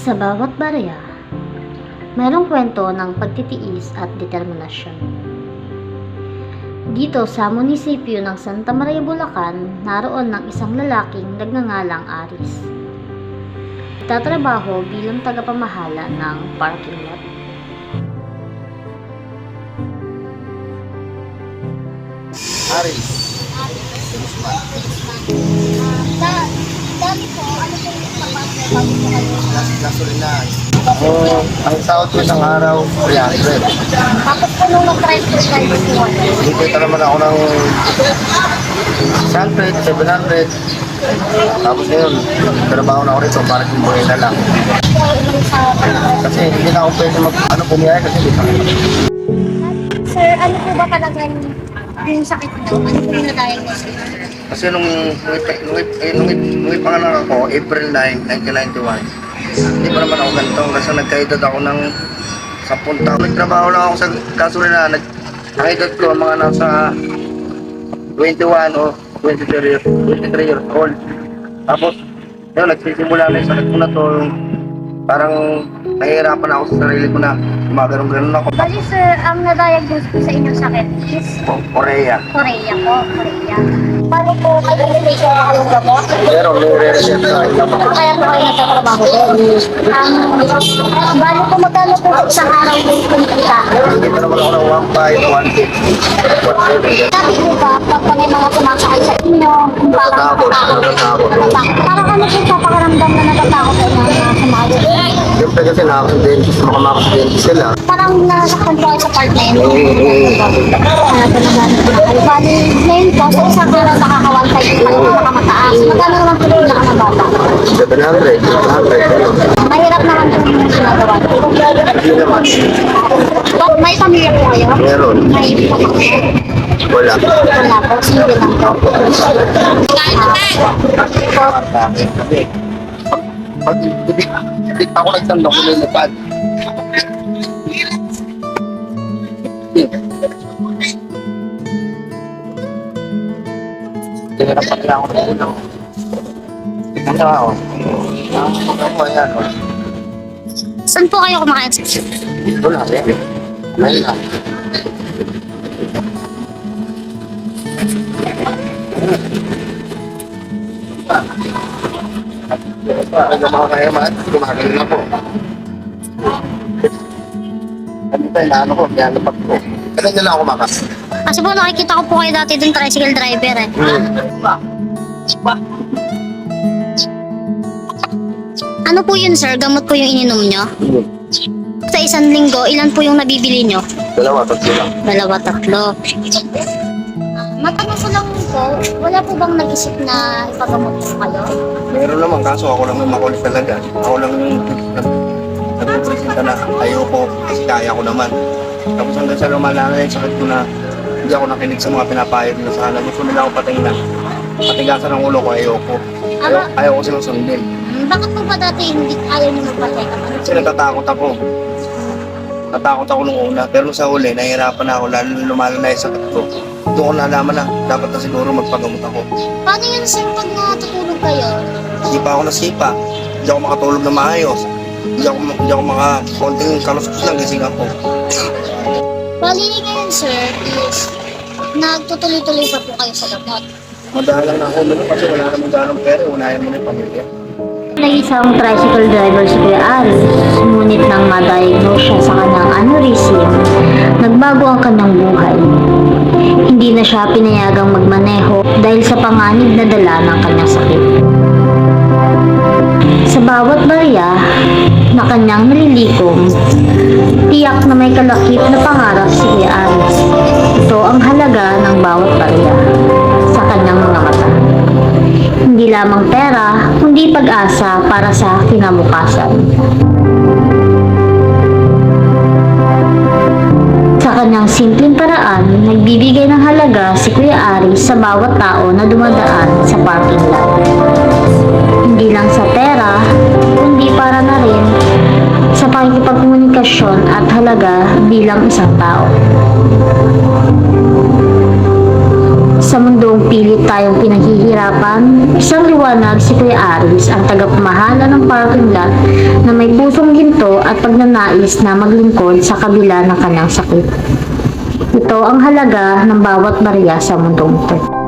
Sa bawat barya, mayroong kwento ng pagtitiis at determinasyon. Dito sa munisipyo ng Santa Maria, Bulacan, naroon ng isang lalaking nagngangalang Aris. Tatrabaho bilang tagapamahala ng parking lot. Aris. Dati po, ano po yung trabaho mo kayo? Gasolina. Ang sahod ko isang araw, 300. Tapos po nung nag-try po kayo po, Dito naman ako ng 100, 700. Tapos ngayon, trabaho na ako rito para kumbuhay na lang. Kasi hindi na ako pwede bumiyay kasi dito. Sir, ano po ba talagang yung sakit mo? Ano po yung na-diagnose mo? Kasi nung ipanganak ako, April 9, 1991, hindi pa naman ako ganito. Kasi nagkaedad ako ng 10 taon. Nagtrabaho lang ako sa gasolina. Ang edad ko, mga nasa 21 o 23 years old. Tapos, yun, nagsisimula na yung sakit ko na to. Parang nahihirapan ako sa sarili ko na gumaganong-ganon ako. Bali sir, ang na-diagnose po sa inyong sakit is Korea. Korea po, Korea. Paano po kayo medication na kayong gamot? Pero nire-reseta Kaya po kayo nagtatrabaho doon. Bali po magkano po sa isang araw yung kumita? Hindi pa naman ako ng 1.5, 1.6, 1.7. Sabi po ba, pag may mga sumasakay sa inyo, kung Natatakot. parang ano po sa pakiramdam na natatakot sa inyo na sumayo? Siyempre kasi nakaksidente, makamakaksidente sila. Parang nasaktan po kayo sa part na yun. Bali, ngayon po, sa isang araw nakakawantay po kayo nakamataas. Magkano naman po yung nakamabata? 700, 800. Mahirap naman po yung ginagawa. Hindi naman. May pamilya po kayo? Meron. May pamilya? Wala. Wala po, single lang po. Pag hindi ako nagtandok ko yung lapad. Tinirapan lang ako ng ulo. Ano ako? Ano yan? Saan po kayo kumakain? Wala rin. Ayun lang. Ang mga kayaman, gumagano na po. Ano tayo, naano ko, nalapag ko. Kaya nila ako makas. Kasi po nakikita ko po kayo dati dun tricycle driver eh. Ano po yun sir? Gamot po yung ininom nyo? Sa isang linggo, ilan po yung nabibili nyo? Dalawa, tatlo lang. Dalawa, tatlo. Matanong ko lang po, wala po bang nag-isip na ipagamot po kayo? Meron naman, kaso ako lang yung makulit talaga. Ako lang yung nagpresenta na ayoko kasi kaya ko naman. Tapos hanggang sa lumala na yung sakit ko na hindi ako nakinig sa mga pinapayag na sana. Gusto nila ako patingnan. Patigasan ng ulo ko, ayoko. Ayaw ko silang sundin. Bakit po ba dati hindi ayaw nyo magpa-check up? Kasi natatakot ako. Natakot ako nung una. Pero sa huli, nahihirapan na ako. Lalo na lumala na yung sakit ko. Doon ko nalaman na dapat na siguro magpagamot ako. Paano yun sir pag natutulog kayo? Hindi pa ako nasipa. Hindi ako makatulog na maayos. Hindi ako konting kaluskos lang gising ako. Bali ngayon sir is nagtutuloy-tuloy pa po kayo sa gamot. Madalang na ako nun kasi wala naman ganong pera. Unahin mo na yung pamilya. Isang tricycle driver si Kuya Aris, ngunit nang ma-diagnose siya sa kanyang aneurysm, nagbago ang kanyang buhay. Hindi na siya pinayagang magmaneho dahil sa panganib na dala ng kanyang sakit. Sa bawat barya na kanyang nalilikom, tiyak na may kalakip na pangarap si Kuya Aris. Ito ang halaga ng bawat barya sa kanyang mga mata. Hindi lamang pera, kundi pag-asa para sa kinabukasan. Sa kanyang simpleng paraan, nagbibigay ng halaga si Kuya Aris sa bawat tao na dumadaan sa parking lot. Hindi lang sa pera, kundi para na rin sa pakikipagkomunikasyon at halaga bilang isang tao. Sa mundong pilit tayong pinaghihirapan harapan, isang liwanag si Kuya Aris, ang tagapamahala ng parking lot na may pusong ginto at pagnanais na maglingkod sa kabila ng kanyang sakit. Ito ang halaga ng bawat barya sa mundong ito.